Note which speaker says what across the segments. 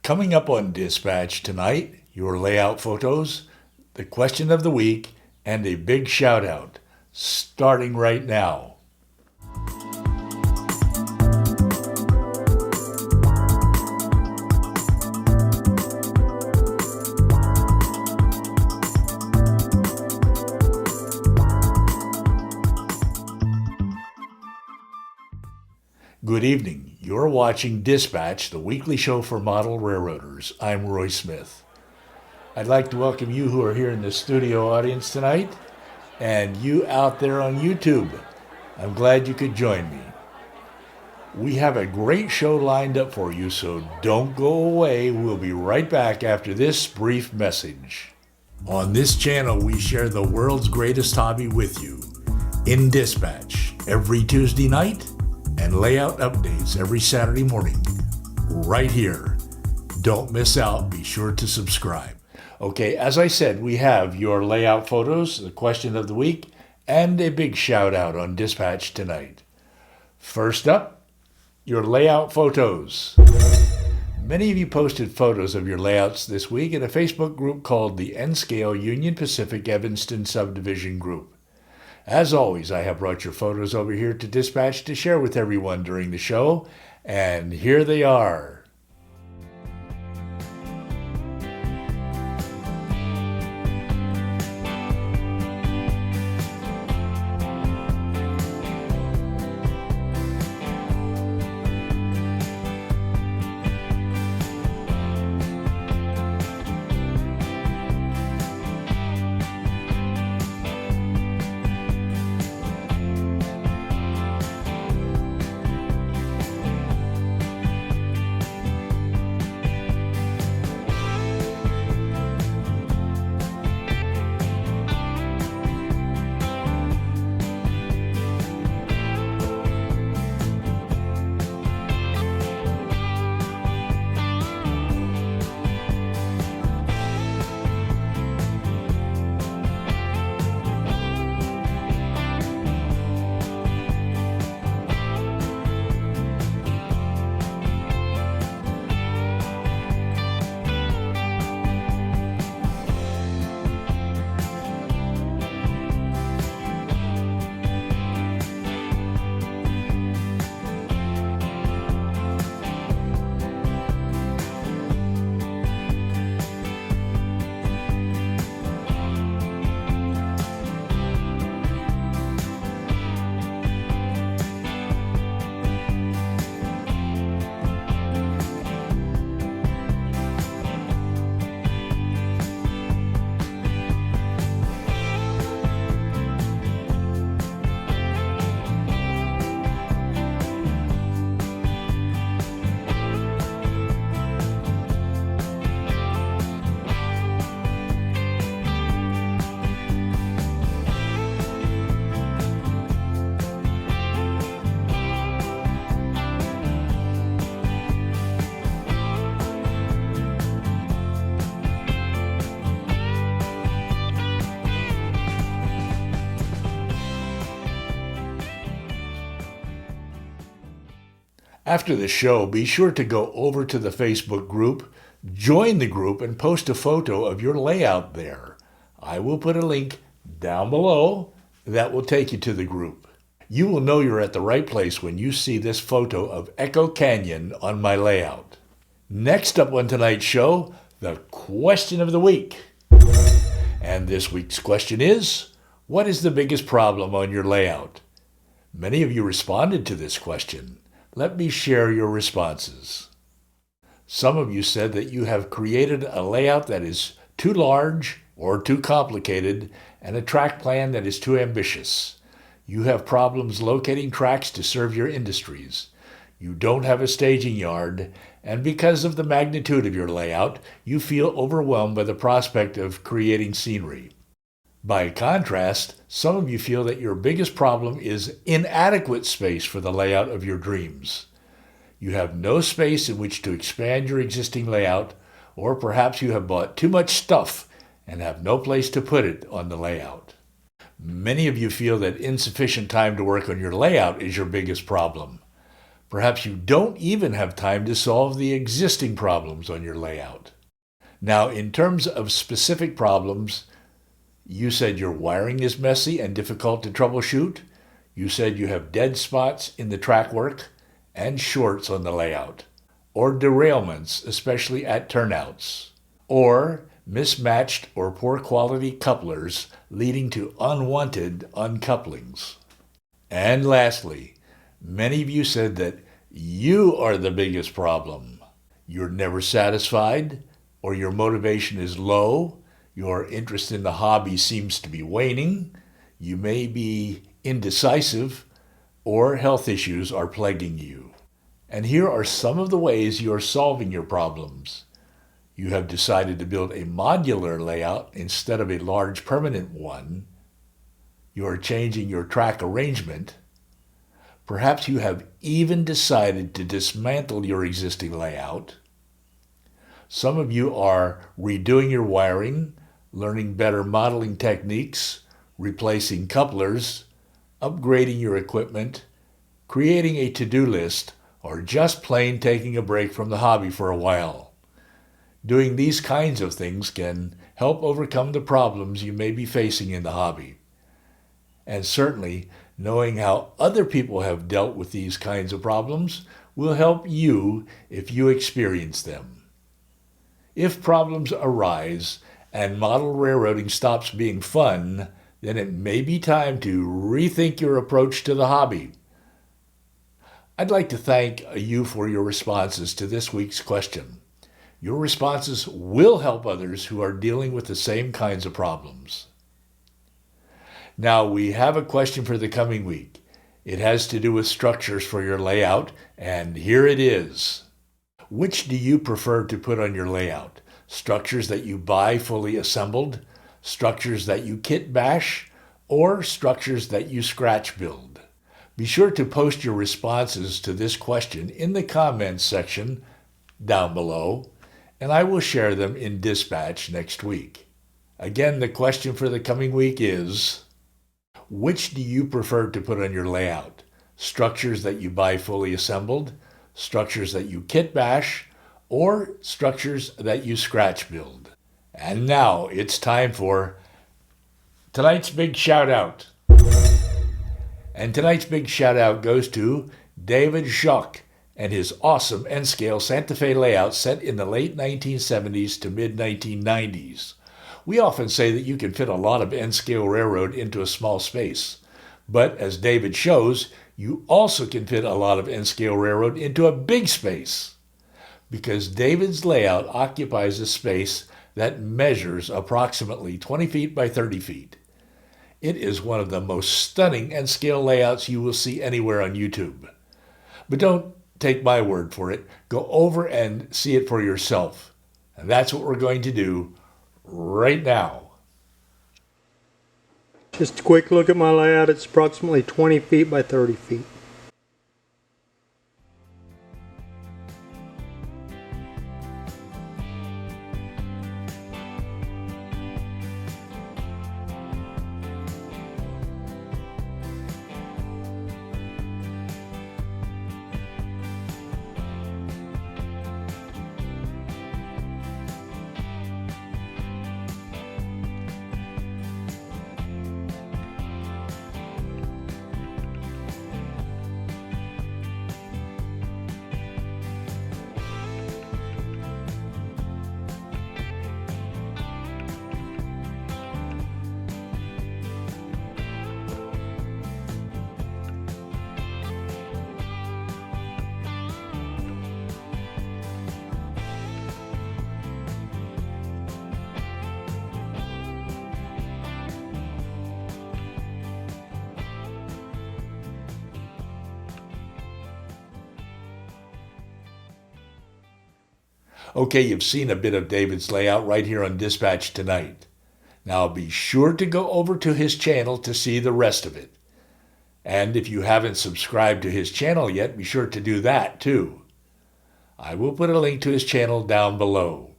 Speaker 1: Coming up on Dispatch tonight, your layout photos, the question of the week, and a big shout out, starting right now. Good evening. You're watching Dispatch, the weekly show for model railroaders. I'm Roy Smith. I'd like to welcome you who are here in the studio audience tonight, and you out there on YouTube. I'm glad you could join me. We have a great show lined up for you, so don't go away. We'll be right back after this brief message. On this channel, we share the world's greatest hobby with you. In Dispatch, every Tuesday night, and layout updates every Saturday morning, right here. Don't miss out. Be sure to subscribe. Okay, as I said, we have your layout photos, the question of the week, and a big shout out on Dispatch tonight. First up, your layout photos. Many of you posted photos of your layouts this week in a Facebook group called the N-Scale Union Pacific Evanston Subdivision Group. As always, I have brought your photos over here to Dispatch to share with everyone during the show, and here they are. After the show, be sure to go over to the Facebook group, join the group, and post a photo of your layout there. I will put a link down below that will take you to the group. You will know you're at the right place when you see this photo of Echo Canyon on my layout. Next up on tonight's show, the question of the week. And this week's question is, what is the biggest problem on your layout? Many of you responded to this question. Let me share your responses. Some of you said that you have created a layout that is too large or too complicated and a track plan that is too ambitious. You have problems locating tracks to serve your industries. You don't have a staging yard, and because of the magnitude of your layout, you feel overwhelmed by the prospect of creating scenery. By contrast, some of you feel that your biggest problem is inadequate space for the layout of your dreams. You have no space in which to expand your existing layout, or perhaps you have bought too much stuff and have no place to put it on the layout. Many of you feel that insufficient time to work on your layout is your biggest problem. Perhaps you don't even have time to solve the existing problems on your layout. Now, in terms of specific problems, you said your wiring is messy and difficult to troubleshoot. You said you have dead spots in the track work and shorts on the layout, or derailments, especially at turnouts, or mismatched or poor quality couplers leading to unwanted uncouplings. And lastly, many of you said that you are the biggest problem. You're never satisfied, or your motivation is low, your interest in the hobby seems to be waning, you may be indecisive, or health issues are plaguing you. And here are some of the ways you are solving your problems. You have decided to build a modular layout instead of a large permanent one. You are changing your track arrangement. Perhaps you have even decided to dismantle your existing layout. Some of you are redoing your wiring, learning better modeling techniques, replacing couplers, upgrading your equipment, creating a to-do list, or just plain taking a break from the hobby for a while. Doing these kinds of things can help overcome the problems you may be facing in the hobby. And certainly, knowing how other people have dealt with these kinds of problems will help you if you experience them. If problems arise and model railroading stops being fun, then it may be time to rethink your approach to the hobby. I'd like to thank you for your responses to this week's question. Your responses will help others who are dealing with the same kinds of problems. Now, we have a question for the coming week. It has to do with structures for your layout, and here it is. Which do you prefer to put on your layout? Structures that you buy fully assembled, structures that you kit bash, or structures that you scratch build? Be sure to post your responses to this question in the comments section down below, and I will share them in Dispatch next week. Again, the question for the coming week is, which do you prefer to put on your layout? Structures that you buy fully assembled, structures that you kit bash, or structures that you scratch build? And now it's time for tonight's big shout out. And tonight's big shout out goes to David Jaques and his awesome N-scale Santa Fe layout set in the late 1970s to mid-1990s. We often say that you can fit a lot of N-scale railroad into a small space, but as David shows, you also can fit a lot of N-scale railroad into a big space, because David's layout occupies a space that measures approximately 20 feet by 30 feet. It is one of the most stunning N-scale layouts you will see anywhere on YouTube. But don't take my word for it. Go over and see it for yourself. And that's what we're going to do right now.
Speaker 2: Just a quick look at my layout. It's approximately 20 feet by 30 feet.
Speaker 1: Okay, you've seen a bit of David's layout right here on Dispatch tonight. Now be sure to go over to his channel to see the rest of it. And if you haven't subscribed to his channel yet, be sure to do that too. I will put a link to his channel down below.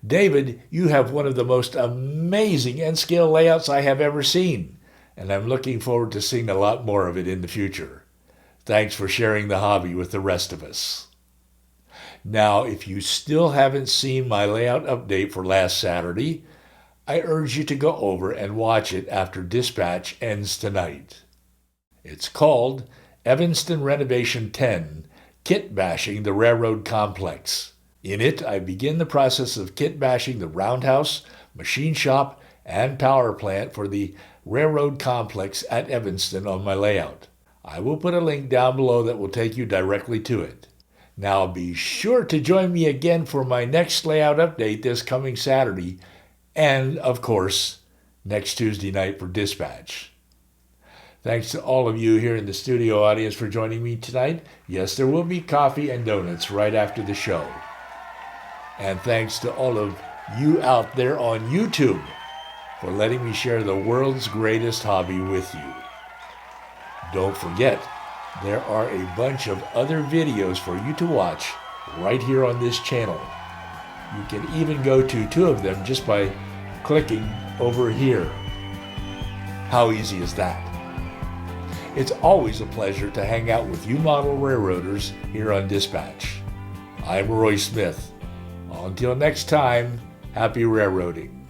Speaker 1: David, you have one of the most amazing N-scale layouts I have ever seen, and I'm looking forward to seeing a lot more of it in the future. Thanks for sharing the hobby with the rest of us. Now, if you still haven't seen my layout update for last Saturday, I urge you to go over and watch it after dispatch ends tonight. It's called Evanston Renovation 10, Kit Bashing the Railroad Complex. In it, I begin the process of kit bashing the roundhouse, machine shop, and power plant for the railroad complex at Evanston on my layout. I will put a link down below that will take you directly to it. Now be sure to join me again for my next layout update this coming Saturday, and, of course, next Tuesday night for dispatch. Thanks to all of you here in the studio audience for joining me tonight. Yes, there will be coffee and donuts right after the show. And thanks to all of you out there on YouTube for letting me share the world's greatest hobby with you. Don't forget, there are a bunch of other videos for you to watch right here on this channel. You can even go to 2 of them just by clicking over here. How easy is that? It's always a pleasure to hang out with you model railroaders here on Dispatch. I'm Roy Smith. Until next time, happy railroading.